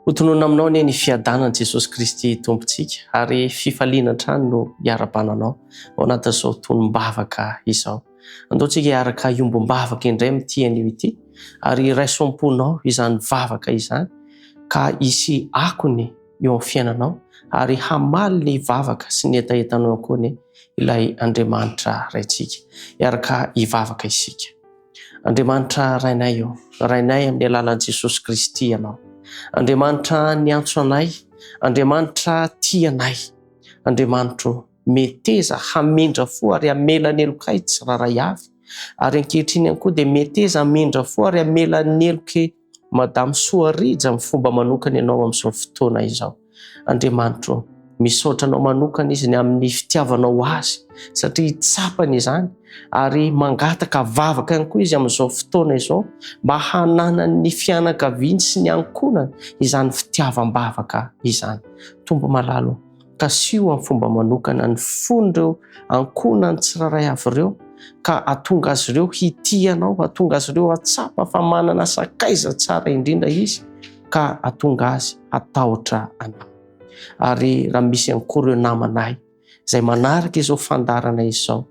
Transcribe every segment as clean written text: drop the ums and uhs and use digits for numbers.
Hotonona aminao anie ny fiadanan'i Jesosy Kristy tompontsika ary fifaliana trano no hiara-bananao ao anatin'izao tonom-bavaka izao. Andaontsika hiaraka iombom-bavaka indray amin'ity anio ity ary raisom-ponao izany vavaka izany ka hisy akony eo amin'ny fiainanao ary hamaly ny vavaka sy ny entaentanao koa ilay Andriamanitra raintsika. Hiaraka hivavaka isika. Andriamanitra rainay eo, rainay amin'ny alalan'i Jesosy Kristy ianao. Andriamanitra niantso anay, Andriamanitra tia anay, Andriamanitra meteza hamendra fo ary hamela ny elokay tsy raray avy, ary ankehitriny ihany koa dia meteza hamendra fo ary hamela ny eloke Madamo Soarija amin'ny fomba manokana ianao amin'izao fotoana izao. Andriamanitra misaotra anao manokana izy ny amin'ny fitiavanao azy satria tsapany izany ary mangataka vavaka ihany koa izy amin'izao fotoana izao mba hanana ny fianakaviany sy ny ankonany izany fitiavam-bavaka izany. Tombo malalo kasio amin'ny fomba manokana ny fon'ireo ankonany tsiraray avy ireo ka atonga azy ireo hitianao, atonga azy ireo atsapa fa manana sakaiza tsara indrindra izy ka atonga azy atahotra anao. Ary raha misy ankory ireo namanay izay manaraka izao fandarana izao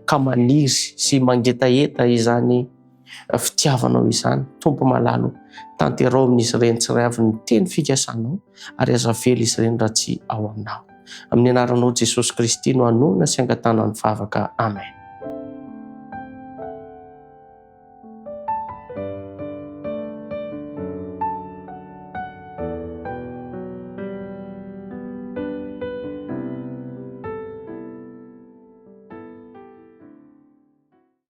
ka maniry sy mangetaeta izany fitiavanao izany, tompo malalo tanterao amin'izy ireny tsiray avy ny teny fikasanao ary aza velo izy ireny raha tsy ao aminao. Amin'ny anaranao Jesosy Kristy no anona sy angatana ny vavaka. Amen.